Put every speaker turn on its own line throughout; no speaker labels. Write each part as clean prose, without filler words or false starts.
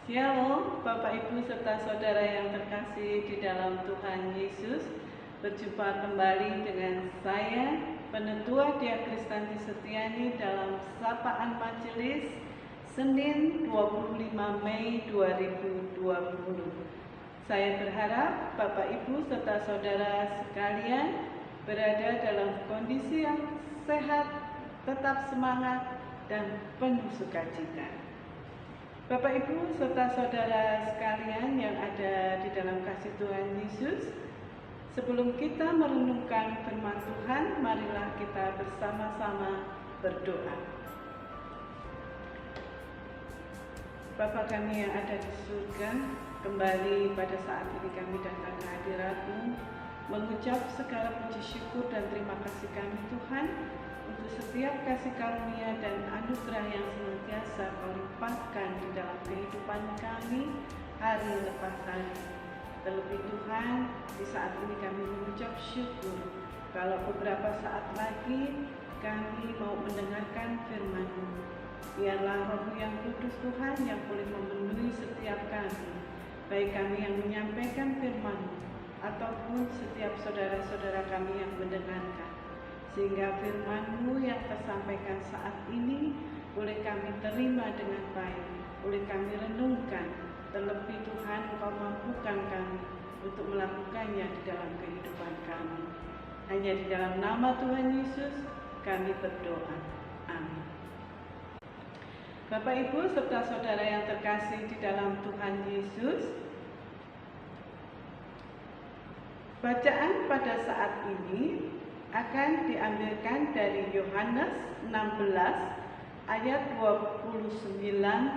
Shalom, Bapak Ibu serta saudara yang terkasih di dalam Tuhan Yesus. Berjumpa kembali dengan saya, Penetua Dia Kristanti Setiani dalam Sapaan Majelis Senin 25 Mei 2020. Saya berharap Bapak Ibu serta saudara sekalian berada dalam kondisi yang sehat, tetap semangat, dan penuh sukacita. Bapak Ibu serta saudara sekalian yang ada di dalam kasih Tuhan Yesus, sebelum kita merenungkan firman Tuhan, marilah kita bersama-sama berdoa. Bapa kami yang ada di surga, kembali pada saat ini kami datang ke hadirat-Mu, mengucap segala puji syukur dan terima kasih kami Tuhan, untuk setiap kasih karunia dan anugerah yang senantiasa Kau limpahkan di dalam kehidupan kami hari lepas hari. Terlebih Tuhan, di saat ini kami mengucap syukur kalau beberapa saat lagi kami mau mendengarkan firman-Mu. Biarlah Roh yang kudus Tuhan yang boleh memenuhi setiap kami, baik kami yang menyampaikan firman-Mu ataupun setiap saudara-saudara kami yang mendengarkan. Sehingga firman-Mu yang tersampaikan saat ini boleh kami terima dengan baik, boleh kami renungkan, terlebih Tuhan Engkau mampukan kami untuk melakukannya di dalam kehidupan kami. Hanya di dalam nama Tuhan Yesus kami berdoa. Amin. Bapak Ibu serta saudara yang terkasih di dalam Tuhan Yesus, bacaan pada saat ini akan diambilkan dari Yohanes 16 ayat 29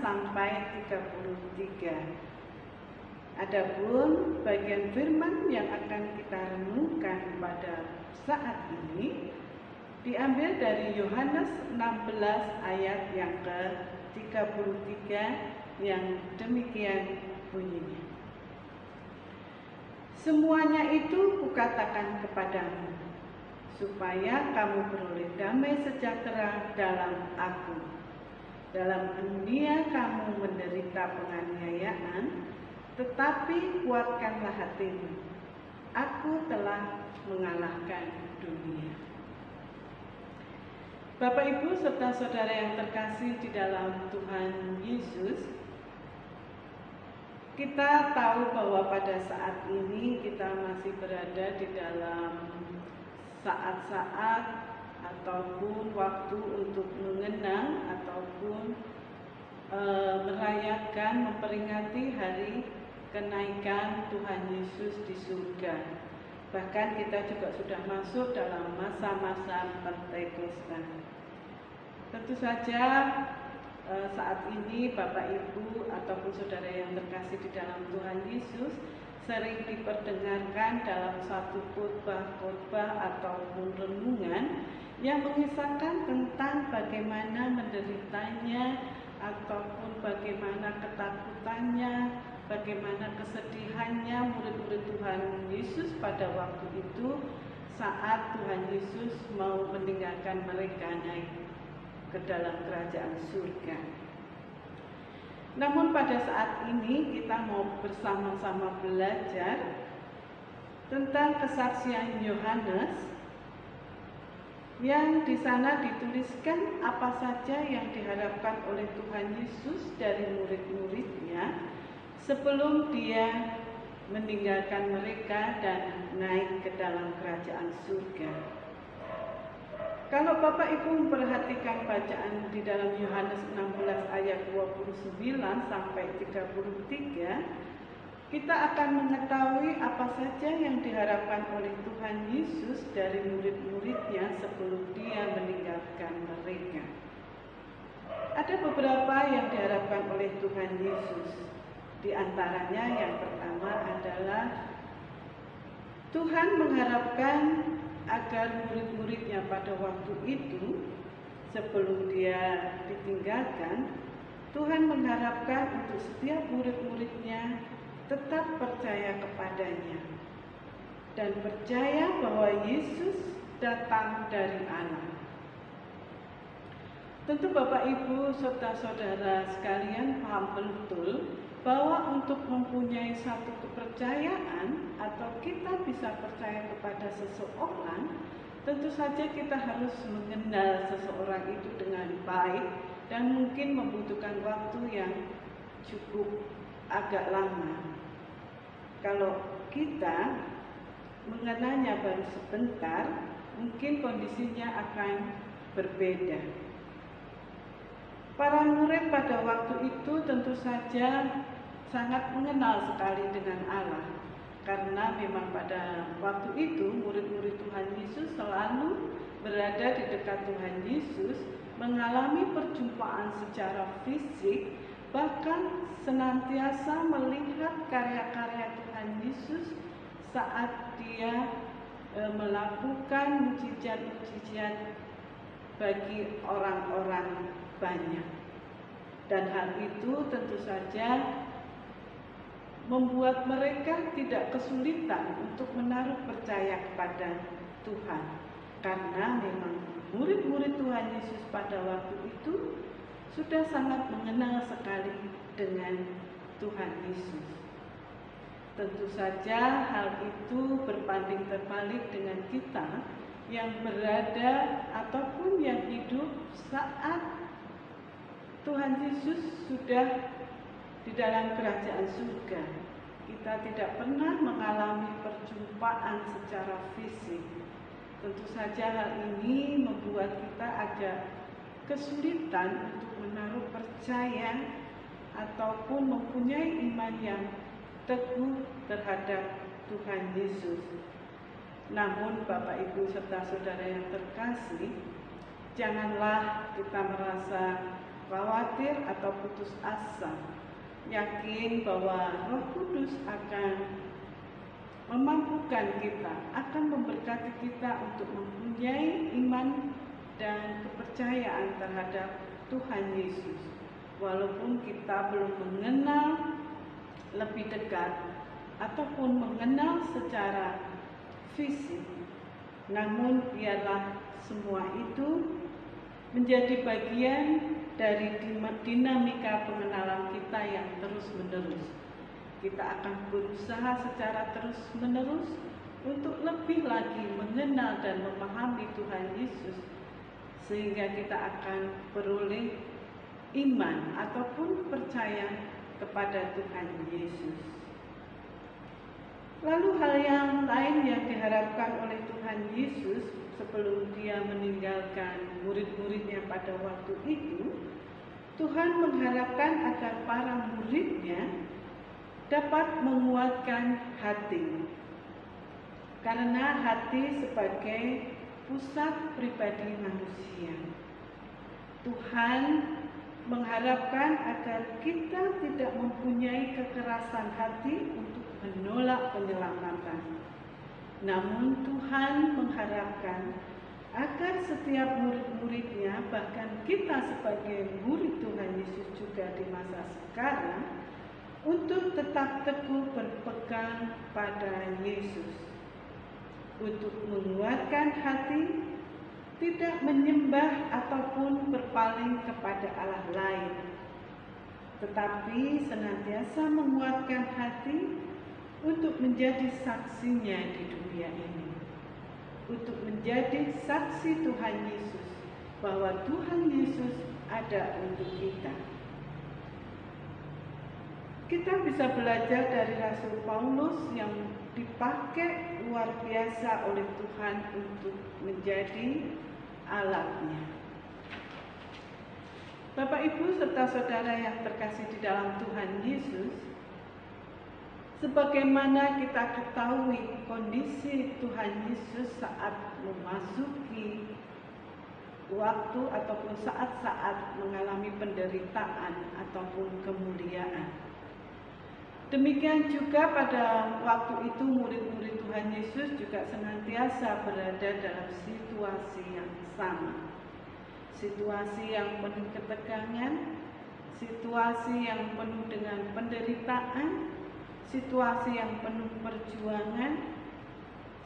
sampai 33. Adapun bagian firman yang akan kita renungkan pada saat ini diambil dari Yohanes 16 ayat yang ke-33 yang demikian bunyinya. Semuanya itu kukatakan kepadamu, supaya kamu beroleh damai sejahtera dalam Aku. Dalam dunia kamu menderita penganiayaan, tetapi kuatkanlah hatimu. Aku telah mengalahkan dunia. Bapak Ibu serta saudara yang terkasih di dalam Tuhan Yesus, kita tahu bahwa pada saat ini kita masih berada di dalam saat-saat ataupun waktu untuk mengenang ataupun merayakan, memperingati hari kenaikan Tuhan Yesus di surga. Bahkan kita juga sudah masuk dalam masa-masa Pentakosta. Tentu saja saat ini Bapak Ibu ataupun saudara yang terkasih di dalam Tuhan Yesus sering diperdengarkan dalam satu khotbah ataupun renungan yang mengisahkan tentang bagaimana menderitanya ataupun bagaimana ketakutannya, bagaimana kesedihannya murid-murid Tuhan Yesus pada waktu itu saat Tuhan Yesus mau meninggalkan mereka naik ke dalam kerajaan surga. Namun pada saat ini kita mau bersama-sama belajar tentang kesaksian Yohanes yang di sana dituliskan apa saja yang diharapkan oleh Tuhan Yesus dari murid-muridnya sebelum Dia meninggalkan mereka dan naik ke dalam kerajaan surga. Kalau Bapak Ibu memperhatikan bacaan di dalam Yohanes 16 ayat 29 sampai 33, kita akan mengetahui apa saja yang diharapkan oleh Tuhan Yesus dari murid-muridnya sebelum Dia meninggalkan mereka. Ada beberapa yang diharapkan oleh Tuhan Yesus. Di antaranya yang pertama adalah Tuhan mengharapkan agar murid-muridnya pada waktu itu sebelum Dia ditinggalkan, Tuhan mengharapkan untuk setiap murid-muridnya tetap percaya kepadanya dan percaya bahwa Yesus datang dari Allah. Tentu Bapak Ibu serta saudara sekalian paham betul bahwa untuk mempunyai satu kepercayaan atau kita bisa percaya kepada seseorang, tentu saja kita harus mengenal seseorang itu dengan baik dan mungkin membutuhkan waktu yang cukup agak lama. Kalau kita mengenalnya baru sebentar, mungkin kondisinya akan berbeda. Para murid pada waktu itu tentu saja sangat mengenal sekali dengan Allah, karena memang pada waktu itu murid-murid Tuhan Yesus selalu berada di dekat Tuhan Yesus, mengalami perjumpaan secara fisik, bahkan senantiasa melihat karya-karya Tuhan Yesus saat dia melakukan mujizat-mujizat bagi orang-orang banyak. Dan hal itu tentu saja membuat mereka tidak kesulitan untuk menaruh percaya kepada Tuhan, karena memang murid-murid Tuhan Yesus pada waktu itu sudah sangat mengenal sekali dengan Tuhan Yesus. Tentu saja hal itu berbanding terbalik dengan kita yang berada ataupun yang hidup saat Tuhan Yesus sudah di dalam kerajaan surga. Kita tidak pernah mengalami perjumpaan secara fisik. Tentu saja hal ini membuat kita agak kesulitan untuk menaruh percaya ataupun mempunyai iman yang teguh terhadap Tuhan Yesus. Namun Bapak Ibu serta saudara yang terkasih, janganlah kita merasa khawatir atau putus asa. Yakin bahwa Roh Kudus akan memampukan kita, akan memberkati kita untuk mempunyai iman dan kepercayaan terhadap Tuhan Yesus. Walaupun kita belum mengenal lebih dekat ataupun mengenal secara fisik, namun biarlah semua itu menjadi bagian dari dinamika pengenalan kita yang terus-menerus. Kita akan berusaha secara terus-menerus untuk lebih lagi mengenal dan memahami Tuhan Yesus, sehingga kita akan beroleh iman ataupun percaya kepada Tuhan Yesus. Lalu hal yang lain yang diharapkan oleh Tuhan Yesus sebelum dia meninggalkan murid-muridnya pada waktu itu, Tuhan mengharapkan agar para muridnya dapat menguatkan hati. Karena hati sebagai pusat pribadi manusia, Tuhan mengharapkan agar kita tidak mempunyai kekerasan hati untuk menolak penyelamatan. Namun Tuhan mengharapkan agar setiap murid-muridnya, bahkan kita sebagai murid Tuhan Yesus juga di masa sekarang, untuk tetap teguh berpegang pada Yesus, untuk menguatkan hati, tidak menyembah ataupun berpaling kepada Allah lain, tetapi senantiasa menguatkan hati untuk menjadi saksinya di dunia ini, untuk menjadi saksi Tuhan Yesus, bahwa Tuhan Yesus ada untuk kita. Kita bisa belajar dari Rasul Paulus yang dipakai luar biasa oleh Tuhan untuk menjadi alatnya. Bapak Ibu serta saudara yang terkasih di dalam Tuhan Yesus, sebagaimana kita ketahui kondisi Tuhan Yesus saat memasuki waktu ataupun saat-saat mengalami penderitaan ataupun kemuliaan. Demikian juga pada waktu itu murid-murid Tuhan Yesus juga senantiasa berada dalam situasi yang sama. Situasi yang penuh ketegangan, situasi yang penuh dengan penderitaan, situasi yang penuh perjuangan,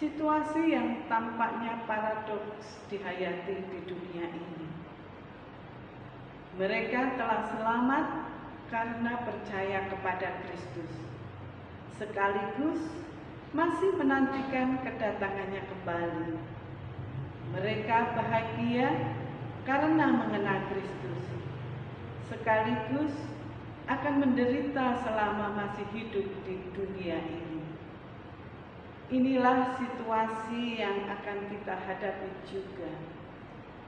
situasi yang tampaknya paradoks dihayati di dunia ini. Mereka telah selamat karena percaya kepada Kristus, sekaligus masih menantikan kedatangannya kembali. Mereka bahagia karena mengenal Kristus, sekaligus akan menderita selama masih hidup di dunia ini. Inilah situasi yang akan kita hadapi juga.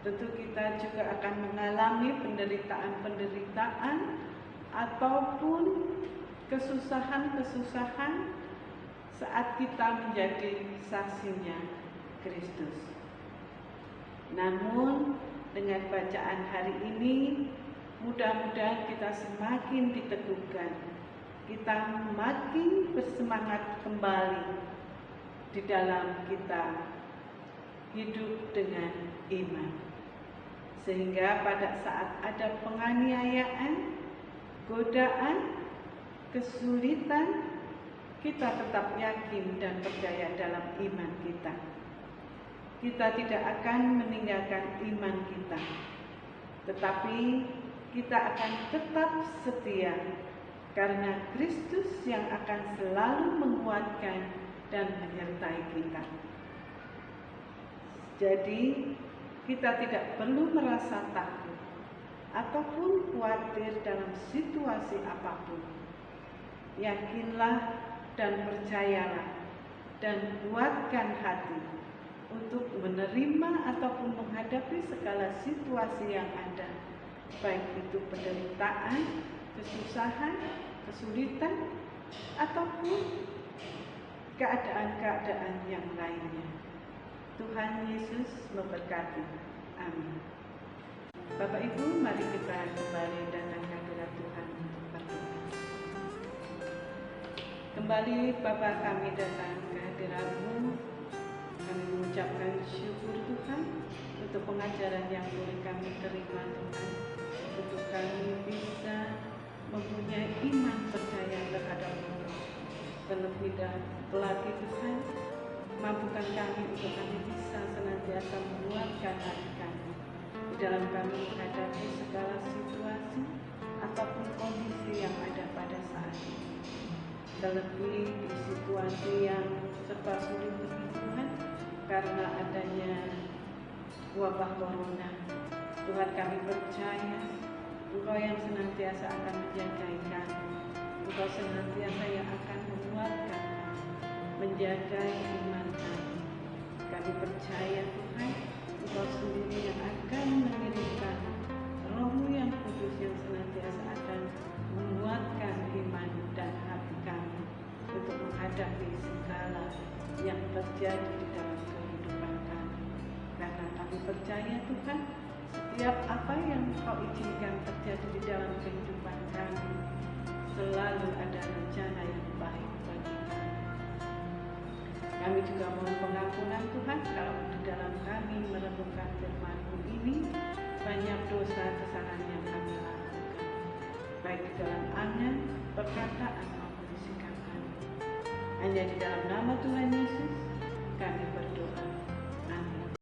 Tentu kita juga akan mengalami penderitaan-penderitaan ataupun kesusahan-kesusahan saat kita menjadi saksinya Kristus. Namun dengan bacaan hari ini, mudah-mudahan kita semakin diteguhkan, kita makin bersemangat kembali di dalam kita hidup dengan iman. Sehingga pada saat ada penganiayaan, godaan, kesulitan, kita tetap yakin dan percaya dalam iman kita. Kita tidak akan meninggalkan iman kita, tetapi kita akan tetap setia karena Kristus yang akan selalu menguatkan dan menyertai kita. Jadi kita tidak perlu merasa takut ataupun khawatir dalam situasi apapun. Yakinlah dan percayalah dan kuatkan hati untuk menerima ataupun menghadapi segala situasi yang ada, baik itu penderitaan, kesusahan, kesulitan, ataupun keadaan-keadaan yang lainnya. Tuhan Yesus memberkati. Amin. Bapak Ibu, mari kita kembali datang ke hadirat Tuhan untuk berdoa. Kembali Bapa, kami datang ke hadirat-Mu. Kami mengucapkan syukur Tuhan untuk pengajaran yang boleh kami terima Tuhan, untuk kami bisa mempunyai iman percaya terhadap-Mu. Terlebih lagi Tuhan, mampukan kami untuk kami bisa senantiasa menguatkan hati kami di dalam kami menghadapi segala situasi ataupun kondisi yang ada pada saat ini. Terlebih di situasi yang serba sulit ini Tuhan, karena adanya wabah corona. Tuhan, kami percaya Engkau yang senantiasa akan menjaga kami. Engkau senantiasa yang akan menguatkan, menjaga iman kami. Kami percaya Tuhan, Engkau sendiri yang akan mengirimkan Roh-Mu yang kudus yang senantiasa akan menguatkan iman dan hati kami untuk menghadapi segala yang terjadi di dalam kehidupan kami. Karena kami percaya Tuhan, setiap apa yang Kau izinkan terjadi di dalam kehidupan kami, selalu ada rencana yang baik bagi kami. Kami juga mohon pengampunan Tuhan kalau di dalam kami merenungkan firman-Mu ini banyak dosa kesalahan yang kami lakukan, baik di dalam angan, perkataan maupun sikap kami. Hanya di dalam nama Tuhan Yesus kami berdoa.